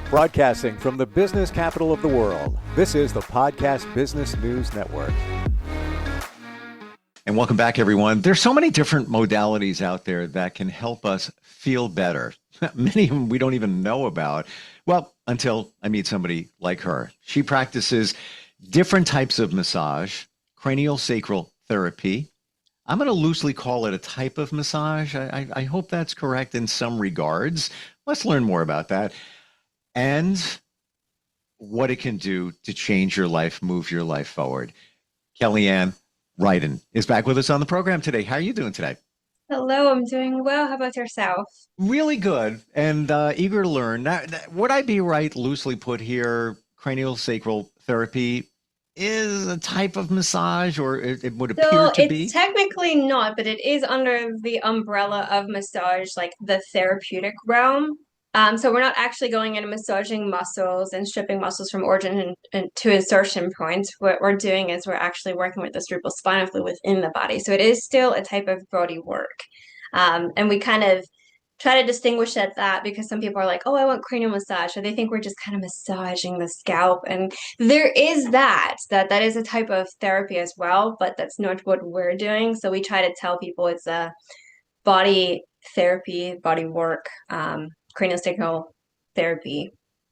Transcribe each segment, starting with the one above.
Broadcasting from the business capital of the world, this is the Podcast Business News Network. And welcome back, everyone. There's so many different modalities out there that can help us feel better. Many of them we don't even know about. Well, until I meet somebody like her. She practices different types of massage, craniosacral therapy. I'm going to loosely call it a type of massage. I hope that's correct in some regards. Let's learn more about that and what it can do to change your life, move your life forward. KellyAnne Riden is back with us on the program today. How are you doing today? Hello, I'm doing well. How about yourself? Really good and eager to learn. Now, would I be right, loosely put here, craniosacral therapy is a type of massage, or it would appear So to it's be? technically not, but it is under the umbrella of massage, like the therapeutic realm. So we're not actually going in and massaging muscles and stripping muscles from origin and to insertion points. What we're doing is we're actually working with the cerebrospinal fluid within the body. So it is still a type of body work. And we kind of try to distinguish at that because some people are like, oh, I want cranial massage. So they think we're just kind of massaging the scalp. And there is that is a type of therapy as well, but that's not what we're doing. So we try to tell people it's a body therapy, body work, craniosacral therapy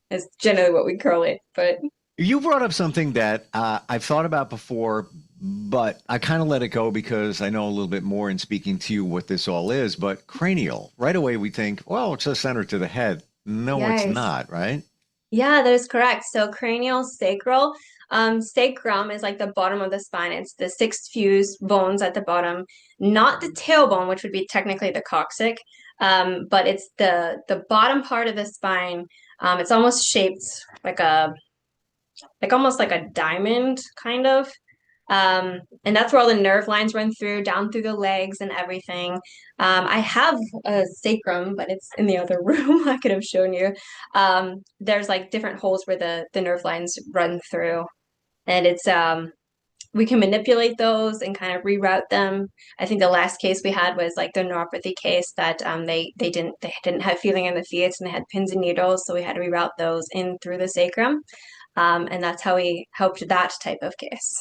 is generally what we call it. But You brought up something that I've thought about before, but I kind of let it go because I know a little bit more in speaking to you what this all is. But cranial, right away we think, well, it's just centered to the head. No, it's yes. not, right? Yeah, that is correct. So cranial sacral, sacrum is like the bottom of the spine. It's the six fused bones at the bottom, not the tailbone, which would be technically the coccyx, but it's the bottom part of the spine. It's almost shaped like almost like a diamond, kind of. And that's where all the nerve lines run through, down through the legs and everything. I have a sacrum, but it's in the other room. I could have shown you. There's like different holes where the nerve lines run through, and it's we can manipulate those and kind of reroute them. I think the last case we had was like the neuropathy case that they didn't have feeling in the feet and they had pins and needles, so we had to reroute those in through the sacrum, and that's how we helped that type of case.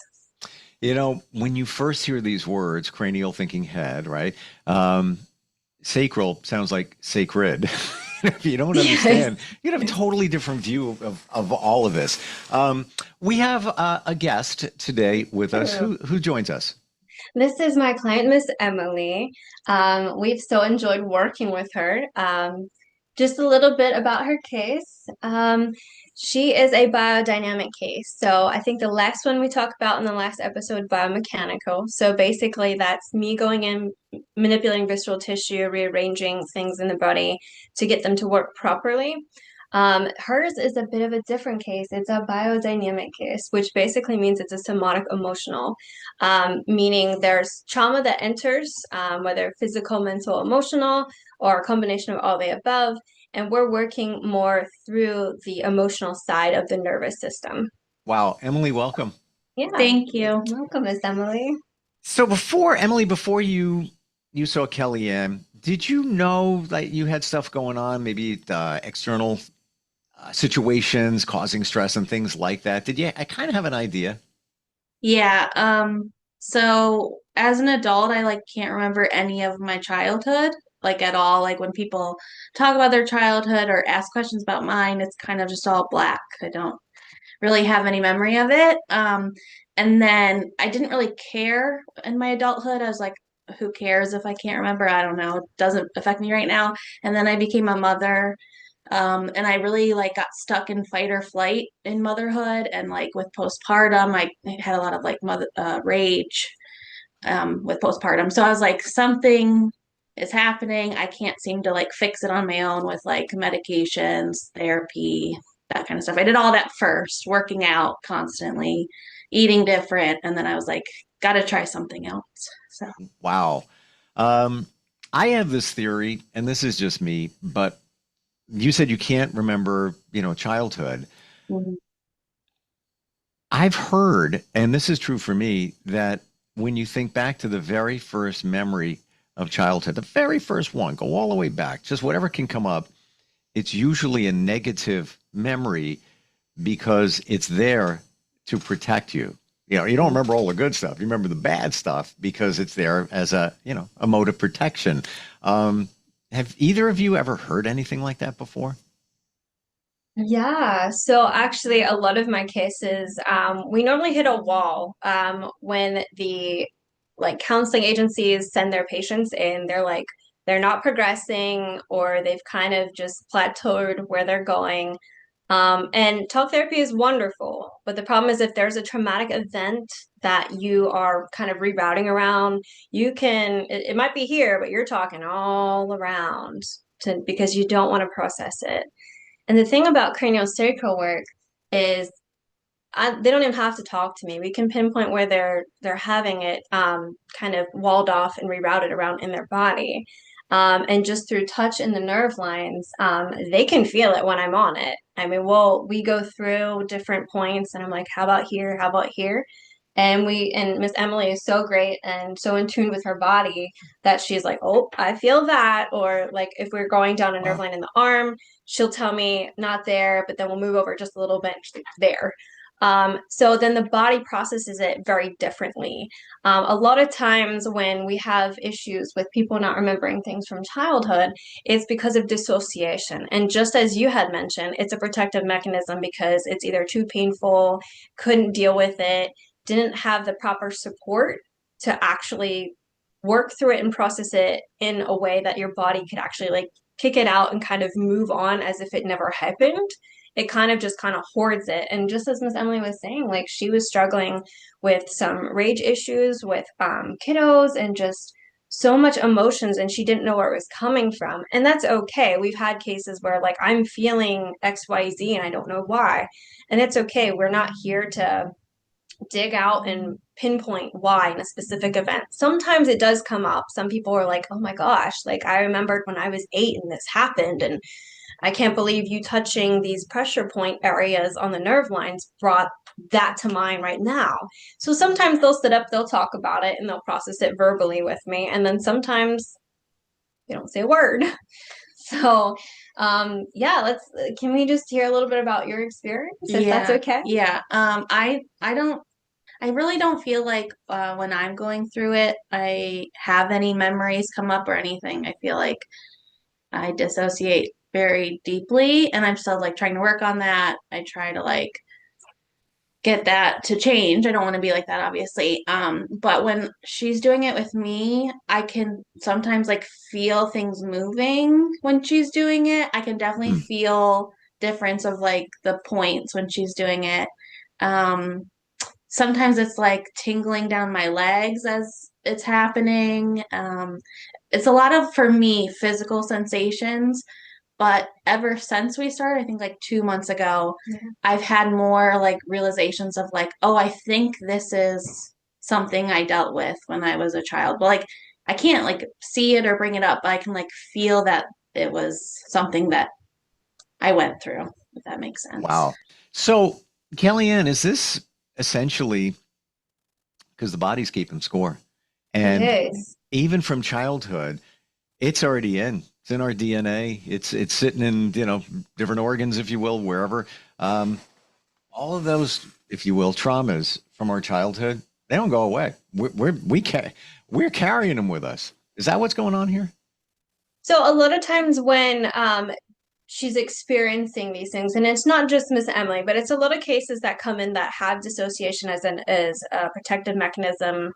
You know, when you first hear these words, cranial thinking head, right? Sacral sounds like sacred. If you don't Yes. understand, you have a totally different view of all of this. We have a guest today with us. Who joins us? This is my client, Miss Emily. We've so enjoyed working with her. Just a little bit about her case. She is a biodynamic case. So I think the last one we talked about in the last episode, biomechanical. So basically, that's me going in, manipulating visceral tissue, rearranging things in the body to get them to work properly. Hers is a bit of a different case. It's a biodynamic case, which basically means it's a somatic emotional, meaning there's trauma that enters, whether physical, mental, emotional, or a combination of all the above. And we're working more through the emotional side of the nervous system. Wow, Emily, welcome. Yeah. Thank you. Welcome, Miss Emily. So before you saw KellyAnne, did you know that you had stuff going on, maybe external situations causing stress and things like that? Did you? I kind of have an idea. Yeah, so as an adult, I like can't remember any of my childhood, like at all. Like when people talk about their childhood or ask questions about mine, it's kind of just all black. I don't really have any memory of it. And then I didn't really care in my adulthood. I was like, who cares if I can't remember? I don't know. It doesn't affect me right now. And then I became a mother. And I really like got stuck in fight or flight in motherhood, and like with postpartum, I had a lot of like mother rage with postpartum. So I was like, something is happening. I can't seem to like fix it on my own with like medications, therapy, that kind of stuff. I did all that first, working out constantly, eating different, and then I was like, got to try something else. So Wow. I have this theory, and this is just me, but you said you can't remember, childhood. mhm. I've heard, and this is true for me, that when you think back to the very first memory of childhood, the very first one, go all the way back, just whatever can come up, it's usually a negative memory because it's there to protect you. You know, you don't remember all the good stuff. You remember the bad stuff because it's there as a mode of protection. Have either of you ever heard anything like that before? Yeah, so actually, a lot of my cases, we normally hit a wall when the counseling agencies send their patients in. They're like they're not progressing, or they've kind of just plateaued where they're going. And talk therapy is wonderful, but the problem is if there's a traumatic event that you are kind of rerouting around, it might be here, but you're talking all around because you don't want to process it. And the thing about craniosacral work is they don't even have to talk to me. We can pinpoint where they're having it kind of walled off and rerouted around in their body. And just through touch in the nerve lines, they can feel it when I'm on it. I mean, we go through different points and I'm like, how about here? How about here? And Miss Emily is so great and so in tune with her body that she's like, oh, I feel that. Or like if we're going down a nerve Wow. line in the arm, she'll tell me not there, but then we'll move over just a little bit and she's like, there. So then the body processes it very differently. A lot of times when we have issues with people not remembering things from childhood, it's because of dissociation. And just as you had mentioned, it's a protective mechanism because it's either too painful, couldn't deal with it, didn't have the proper support to actually work through it and process it in a way that your body could actually like kick it out and kind of move on as if it never happened. It kind of just kind of hoards it. And just as Miss Emily was saying, like she was struggling with some rage issues with kiddos and just so much emotions and she didn't know where it was coming from. And that's okay. We've had cases where like I'm feeling XYZ and I don't know why. And it's okay. We're not here to dig out and pinpoint why in a specific event. Sometimes it does come up. Some people are like, oh my gosh, like I remembered when I was 8 and this happened. And I can't believe you touching these pressure point areas on the nerve lines brought that to mind right now. So sometimes they'll sit up, they'll talk about it, and they'll process it verbally with me. And then sometimes they don't say a word. So, yeah, can we just hear a little bit about your experience, if that's Yeah, okay? yeah. I really don't feel like when I'm going through it, I have any memories come up or anything. I feel like I dissociate very deeply, and I'm still like trying to work on that. I try to like get that to change. I don't want to be like that, obviously. But when she's doing it with me, I can sometimes like feel things moving when she's doing it. I can definitely Hmm. feel difference of like the points when she's doing it. Um, Sometimes it's like tingling down my legs as it's happening. It's a lot of, for me, physical sensations. But ever since we started, I think like 2 months ago, Yeah. I've had more like realizations of like, oh, I think this is something I dealt with when I was a child. But like, I can't like see it or bring it up, but I can like feel that it was something that I went through, if that makes sense. Wow. So, KellyAnne, is this essentially because the body's keeping score? It And is. even from childhood, it's already in. It's in our DNA. It's sitting in, different organs, if you will, wherever. Um, all of those, if you will, traumas from our childhood, they don't go away. We're carrying them with us. Is that what's going on here? So a lot of times when she's experiencing these things, and it's not just Miss Emily, but it's a lot of cases that come in that have dissociation as a protective mechanism.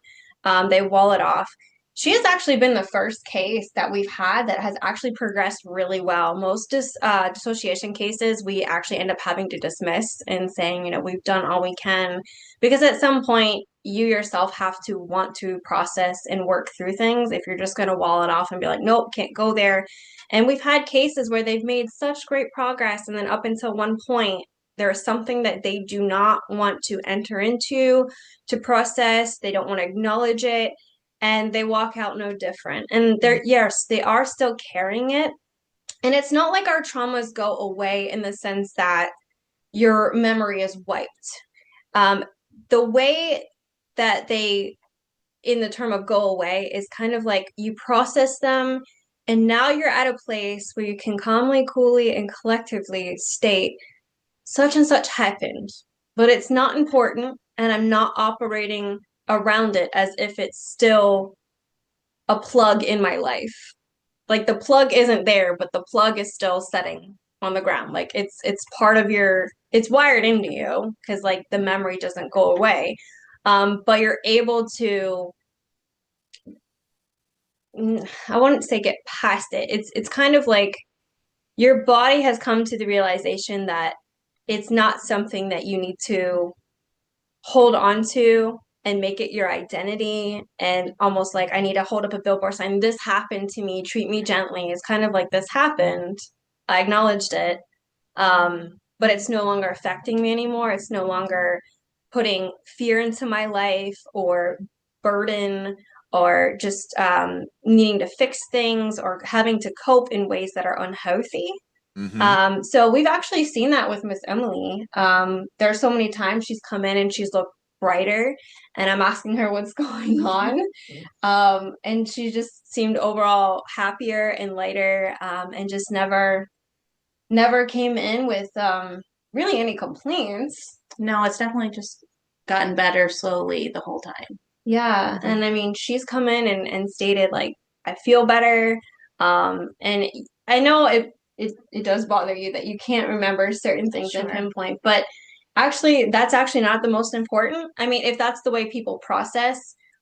They wall it off. She has actually been the first case that we've had that has actually progressed really well. Most dissociation cases, we actually end up having to dismiss and saying, we've done all we can, because at some point you yourself have to want to process and work through things. If you're just going to wall it off and be like, nope, can't go there. And we've had cases where they've made such great progress, and then up until one point, there's something that they do not want to enter into to process. They don't want to acknowledge it, and they walk out no different. And yes, they are still carrying it. And it's not like our traumas go away in the sense that your memory is wiped. Um, the way that they in the term of go away is kind of like you process them and now you're at a place where you can calmly, coolly, and collectively state, such and such happened, but it's not important, and I'm not operating around it as if it's still a plug in my life. Like the plug isn't there, but the plug is still setting on the ground. Like it's part of your it's wired into you because like the memory doesn't go away. But you're able to I wouldn't say get past it. It's kind of like your body has come to the realization that it's not something that you need to hold on to and make it your identity and almost like I need to hold up a billboard sign. This happened to me, treat me gently. It's kind of like this happened. I acknowledged it. But it's no longer affecting me anymore. It's no longer putting fear into my life or burden or just needing to fix things or having to cope in ways that are unhealthy. Mm-hmm. So we've actually seen that with Miss Emily. There's so many times she's come in and she's looked brighter, and I'm asking her what's going on. And she just seemed overall happier and lighter, and just never came in with really any complaints. No, it's definitely just gotten better slowly the whole time. Yeah, and I mean, she's come in and stated like, I feel better. And I know it does bother you that you can't remember certain things in Sure. pinpoint, but actually, that's actually not the most important. I mean, if that's the way people process,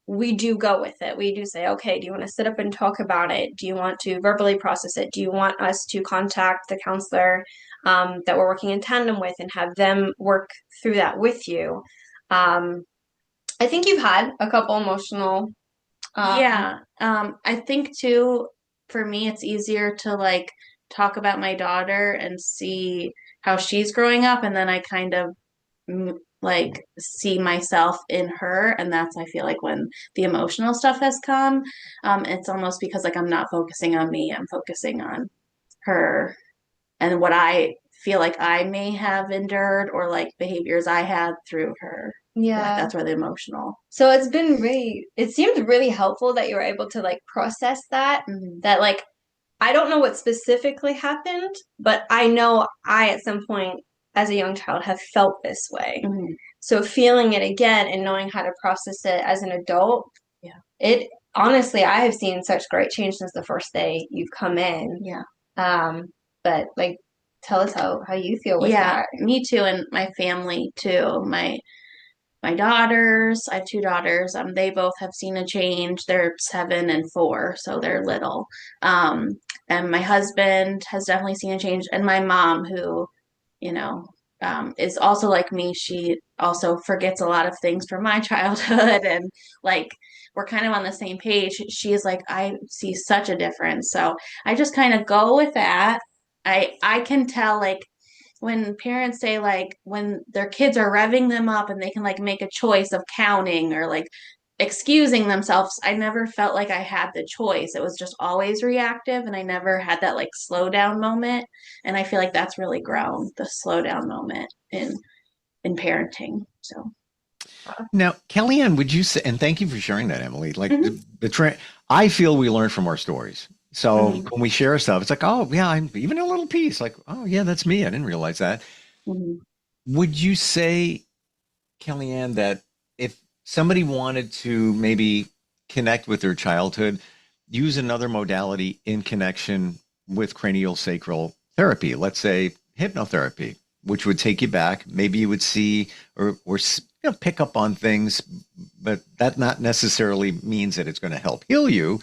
we do go with it. We do say, okay, do you want to sit up and talk about it? Do you want to verbally process it? Do you want us to contact the counselor that we're working in tandem with and have them work through that with you? Um, I think you've had a couple emotional. Yeah. I think too, for me, it's easier to like talk about my daughter and see how she's growing up, and then I kind of like see myself in her, and that's I feel like when the emotional stuff has come, it's almost because like I'm not focusing on me, I'm focusing on her and what I feel like I may have endured or like behaviors I had through her. Yeah. That's where the emotional. So it seemed really helpful that you were able to like process that, Mhm. that like, I don't know what specifically happened, but I know I at some point as a young child have felt this way. Mhm. So feeling it again and knowing how to process it as an adult, Yeah. it honestly, I have seen such great change since the first day you've come in. Yeah. But like, tell us how you feel with Yeah, that. me too, and my family too. My daughters, I have two daughters. They both have seen a change. They're 7 and 4, so they're little. Um, and my husband has definitely seen a change, and my mom, who, you know, is also like me. She also forgets a lot of things from my childhood, and like we're kind of on the same page. She is like, I see such a difference. So I just kind of go with that. I can tell like when parents say like when their kids are revving them up and they can like make a choice of counting or like excusing themselves, I never felt like I had the choice. It was just always reactive and I never had that like slow down moment. And I feel like that's really grown, the slow down moment in parenting. So Now, KellyAnne, would you say, and thank you for sharing that, Emily, like Mhm. I feel we learn from our stories. So Mhm. when we share stuff, it's like, oh, yeah, I'm even a little piece, like, oh, yeah, that's me. I didn't realize that. Mhm. Would you say, KellyAnne, that if somebody wanted to maybe connect with their childhood, use another modality in connection with craniosacral therapy, let's say hypnotherapy, which would take you back, maybe you would see or pick up on things, but that not necessarily means that it's going to help heal you.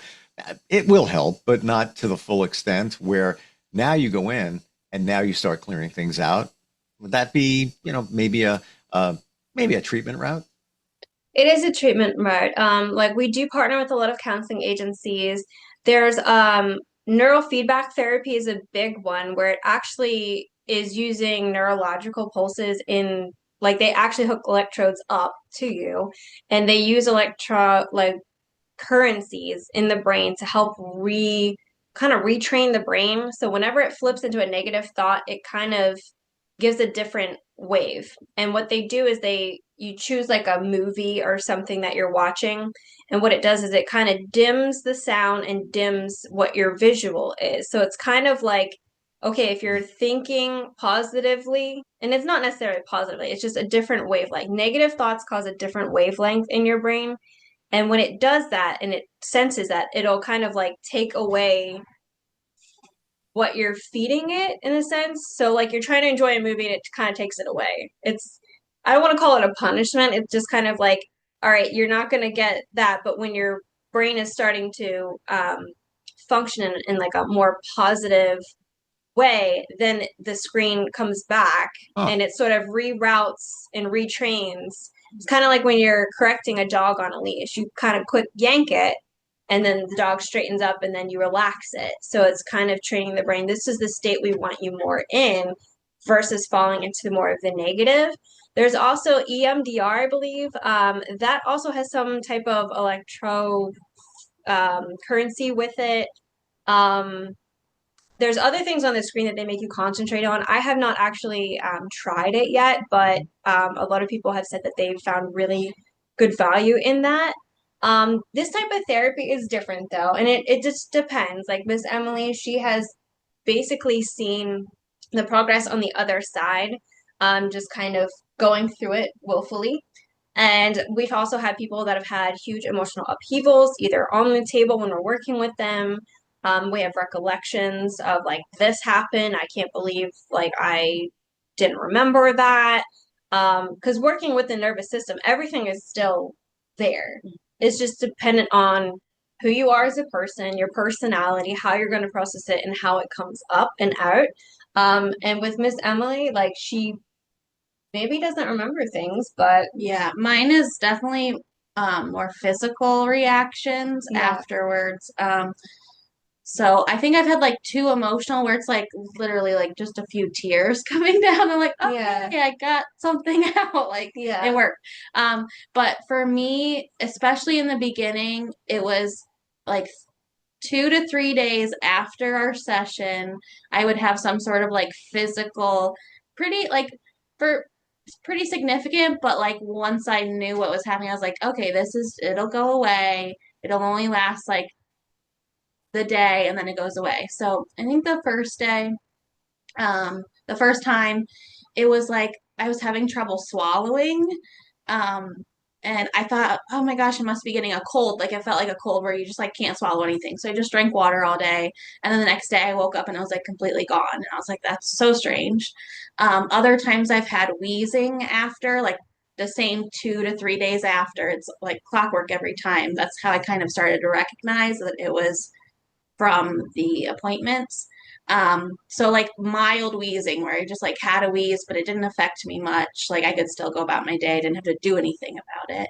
It will help, but not to the full extent where now you go in and now you start clearing things out. Would that be, a maybe a treatment route? It is a treatment route. Like we do partner with a lot of counseling agencies. There's neurofeedback therapy is a big one where it actually is using neurological pulses in like they actually hook electrodes up to you and they use like currencies in the brain to help kind of retrain the brain. So whenever it flips into a negative thought, it kind of gives a different wave. And what they do is you choose like a movie or something that you're watching, and what it does is it kind of dims the sound and dims what your visual is. So it's kind of like okay, if you're thinking positively, and it's not necessarily positively, it's just a different wavelength. Negative thoughts cause a different wavelength in your brain. And when it does that and it senses that, it'll kind of like take away what you're feeding it in a sense. So like you're trying to enjoy a movie and it kind of takes it away. I don't want to call it a punishment. It's just kind of like, all right, you're not going to get that. But when your brain is starting to function in like a more positive way, then the screen comes back Oh, and it sort of reroutes and retrains. It's kind of like when you're correcting a dog on a leash. You kind of quick yank it and then the dog straightens up and then you relax it. So it's kind of training the brain. This is the state we want you more in versus falling into more of the negative. There's also EMDR, I believe. That also has some type of electro currency with it. Um, there's other things on the screen that they make you concentrate on. I have not actually tried it yet, but a lot of people have said that they've found really good value in that. This type of therapy is different though, and it just depends. Like Miss Emily, she has basically seen the progress on the other side, just kind of going through it willfully. And we've also had people that have had huge emotional upheavals, either on the table when we're working with them. We have recollections of like, this happened. I can't believe like I didn't remember that. Because working with the nervous system, everything is still there. It's just dependent on who you are as a person, your personality, how you're going to process it, and how it comes up and out. And with Miss Emily, like she maybe doesn't remember things, but Yeah, mine is definitely more physical reactions yeah. afterwards. So I think I've had like two emotional where it's like literally like just a few tears coming down. I'm like, okay, Yeah. I got something out. Like Yeah. it worked. But for me, especially in the beginning, it was like 2 to 3 days after our session, I would have some sort of like physical, pretty like for pretty significant, but like once I knew what was happening, I was like, okay, it'll go away. It'll only last like the day and then it goes away. So I think the first time it was like I was having trouble swallowing. Um, and I thought, oh my gosh, I must be getting a cold. Like I felt like a cold where you just like can't swallow anything. So I just drank water all day. And then the next day I woke up and I was like completely gone. And I was like, that's so strange. Other times I've had wheezing after, like the same 2 to 3 days after. It's like clockwork every time. That's how I kind of started to recognize that it was from the appointments. So like mild wheezing where I just like had a wheeze, but it didn't affect me much. Like I could still go about my day. I didn't have to do anything about it.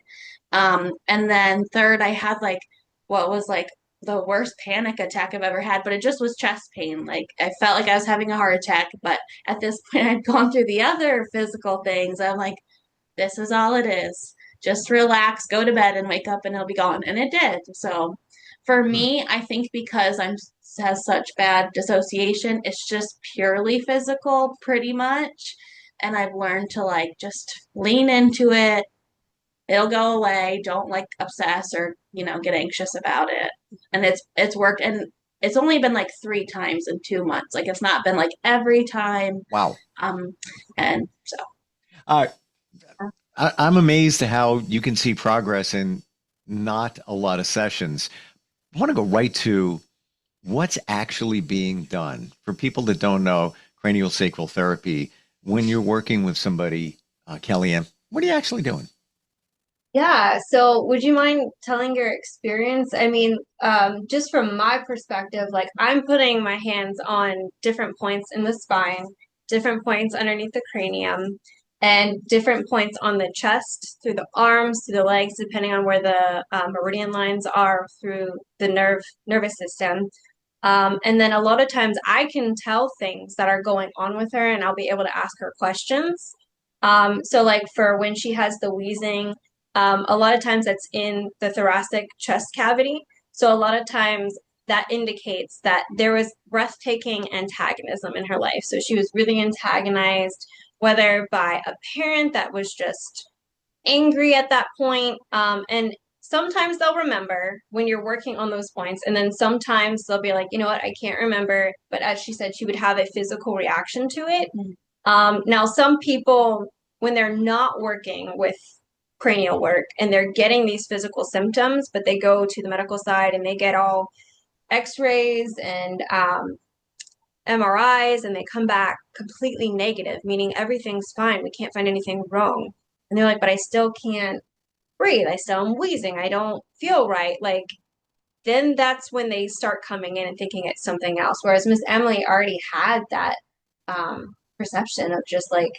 And then third, I had like what was like the worst panic attack I've ever had, but it just was chest pain. Like I felt like I was having a heart attack, but at this point I'd gone through the other physical things. I'm like, this is all it is. Just relax, go to bed and wake up and it'll be gone. And it did. So for hmm. me, I think because I'm has such bad dissociation, it's just purely physical pretty much. And I've learned to like just lean into it. It'll go away. Don't like obsess or, get anxious about it. And it's worked and it's only been like 3 times in 2 months. Like it's not been like every time. Wow. And so Uh, I'm amazed at how you can see progress in not a lot of sessions. I want to go right to what's actually being done for people that don't know craniosacral therapy. When you're working with somebody, KellyAnne, what are you actually doing? Yeah, so would you mind telling your experience? I mean, just from my perspective, like I'm putting my hands on different points in the spine, different points underneath the cranium, and different points on the chest, through the arms, through the legs, depending on where the meridian lines are through the nervous system. And then a lot of times I can tell things that are going on with her, and I'll be able to ask her questions. So like for when she has the wheezing. A lot of times that's in the thoracic chest cavity. So a lot of times that indicates that there was breathtaking antagonism in her life. So she was really antagonized, whether by a parent that was just angry at that point. And sometimes they'll remember when you're working on those points, and then sometimes they'll be like, you know what, I can't remember. But as she said, she would have a physical reaction to it. Now, some people, when they're not working with cranial work and they're getting these physical symptoms, but they go to the medical side and they get all x-rays and MRIs, and they come back completely negative, meaning everything's fine. We can't find anything wrong. And they're like, but I still can't breathe. I still am wheezing. I don't feel right. Like, then that's when they start coming in and thinking it's something else. Whereas Miss Emily already had that perception of just like,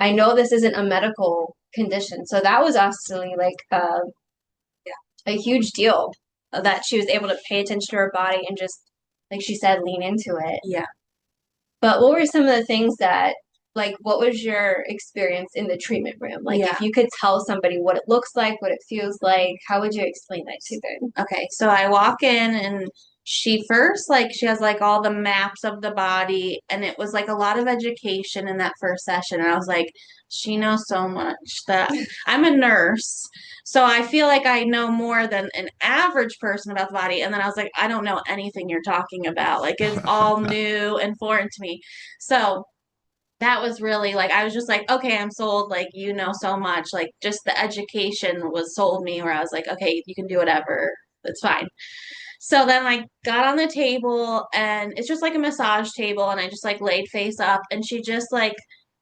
I know this isn't a medical condition. So that was actually like a huge deal that she was able to pay attention to her body and just, like she said, lean into it. Yeah. But what were some of the things that, like, what was your experience in the treatment room? Like, Yeah. if you could tell somebody what it looks like, what it feels like, how would you explain that to them? Okay, so I walk in and she first, like, she has like all the maps of the body, and it was like a lot of education in that first session. And I was like, she knows so much that I'm a nurse. So I feel like I know more than an average person about the body. And then I was like, I don't know anything you're talking about. Like, it's all new and foreign to me. So that was really like, I was just like, okay, I'm sold. Like, you know so much. Like, just the education was sold me, where I was like, okay, you can do whatever. It's fine. So then I got on the table, and it's just like a massage table, and I just like laid face up, and she just like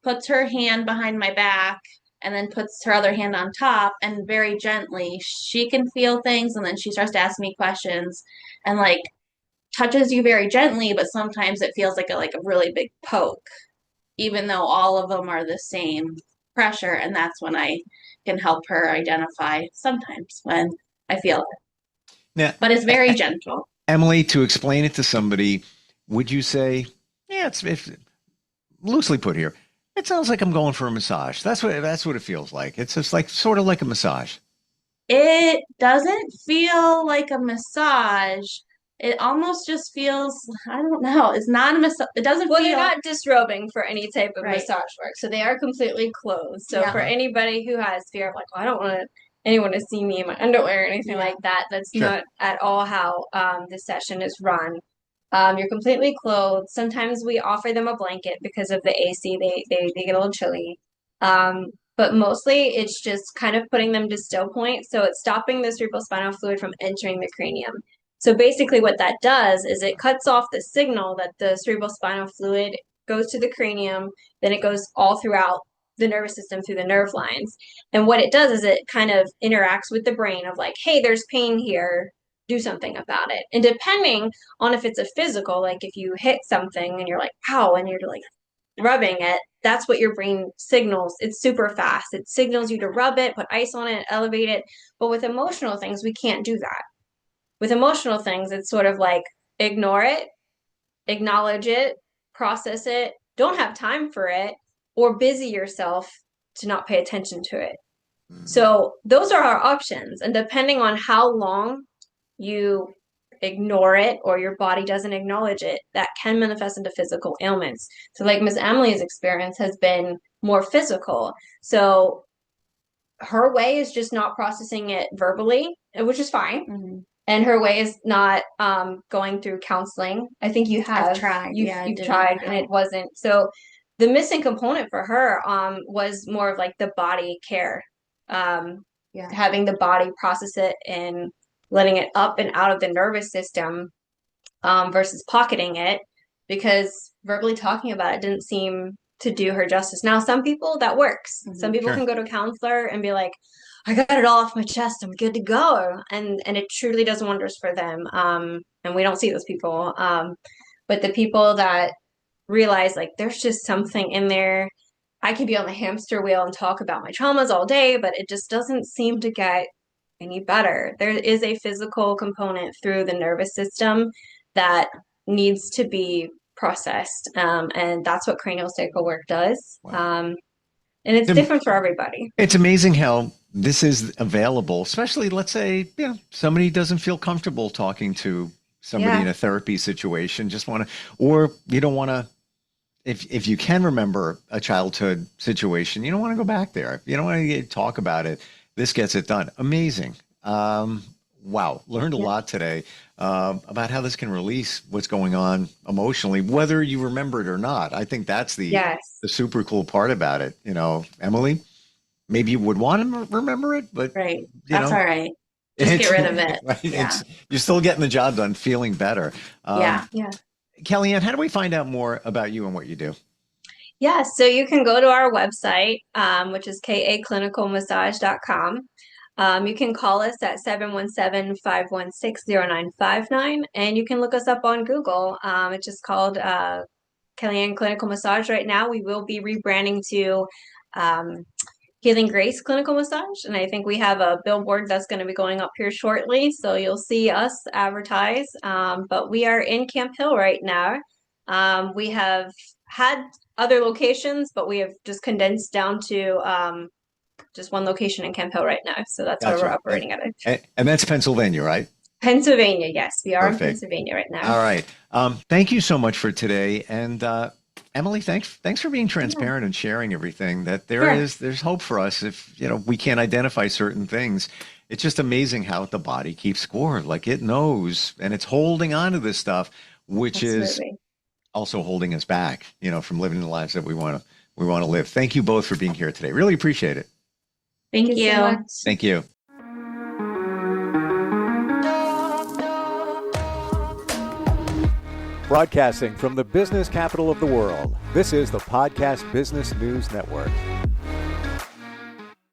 puts her hand behind my back and then puts her other hand on top, and very gently she can feel things, and then she starts to ask me questions and like touches you very gently, but sometimes it feels like a really big poke, even though all of them are the same pressure. And that's when I can help her identify sometimes when I feel it. Now, But it's very gentle. Emily, to explain it to somebody, would you say, yeah, it's if, loosely put here, it sounds like I'm going for a massage. That's what it feels like. It's just like sort of like a massage. It doesn't feel like a massage. It almost just feels, I don't know. It's not a massage. It doesn't Well, feel. they're not disrobing for any type of Right. massage work. So they are completely clothed. So Yeah. for anybody who has fear of like, well, I don't want anyone to see me in my underwear or anything Yeah. like that, that's Sure. not at all how this session is run. You're completely clothed. Sometimes we offer them a blanket because of the AC. They get a little chilly. But mostly it's just kind of putting them to still point. So it's stopping the cerebrospinal fluid from entering the cranium. So basically what that does is it cuts off the signal that the cerebrospinal fluid goes to the cranium, then it goes all throughout the nervous system through the nerve lines. And what it does is it kind of interacts with the brain of like, hey, there's pain here, do something about it. And depending on if it's a physical, like if you hit something and you're like, ow, and you're like rubbing it, that's what your brain signals. It's super fast. It signals you to rub it, put ice on it, elevate it. But with emotional things, we can't do that. With emotional things, it's sort of like ignore it, acknowledge it, process it, don't have time for it, or busy yourself to not pay attention to it. So those are our options. And depending on how long you ignore it or your body doesn't acknowledge it, that can manifest into physical ailments. So like Miss Emily's experience has been more physical. So her way is just not processing it verbally, which is fine. Mm-hmm. And her way is not going through counseling. I think you have. I've tried. You've tried, and it wasn't. So the missing component for her was more of like the body care, having the body process it and letting it up and out of the nervous system versus pocketing it, because verbally talking about it didn't seem to do her justice. Now, some people that works. Mm-hmm. Some people Sure. can go to a counselor and be like, I got it all off my chest. I'm good to go. And it truly does wonders for them. And we don't see those people. But the people that realize like there's just something in there. I could be on the hamster wheel and talk about my traumas all day, but it just doesn't seem to get any better. There is a physical component through the nervous system that needs to be processed. And that's what craniosacral work does. Wow. And it's different for everybody. It's amazing how this is available, especially let's say, somebody doesn't feel comfortable talking to somebody in a therapy situation, just want to, or you don't want to, if you can remember a childhood situation, you don't want to go back there. You don't want to talk about it. This gets it done. Amazing. Wow, learned a Yeah. lot today about how this can release what's going on emotionally, whether you remember it or not. I think that's Yes. the super cool part about it. Emily, maybe you would want to remember it, but Right. you That's know, all right. Just get it's rid of it. right. Yeah. You're still getting the job done, feeling better. Yeah. Yeah. KellyAnne, how do we find out more about you and what you do? Yeah, so you can go to our website, which is kaclinicalmassage.com. You can call us at 717-516-0959, and you can look us up on Google. It's just called KellyAnne Clinical Massage right now. We will be rebranding to um, Healing Grace Clinical Massage, and I think we have a billboard that's going to be going up here shortly, so you'll see us advertise. But we are in Camp Hill right now. We have had other locations, but we have just condensed down to just one location in Camp Hill right now. So that's where we're Gotcha. operating out of. And that's Pennsylvania, right? Pennsylvania, yes, we are in Perfect. Pennsylvania right now. All right. Thank you so much for today. And Emily, thanks for being transparent and sharing everything. That there's hope for us if we can't identify certain things. It's just amazing how the body keeps score. Like it knows, and it's holding on to this stuff, which is Absolutely. also holding us back, from living the lives that we want to live. Thank you both for being here today. Really appreciate it. Thank Thank you you. so much. Thank you. Broadcasting from the business capital of the world, this is the Podcast Business News Network.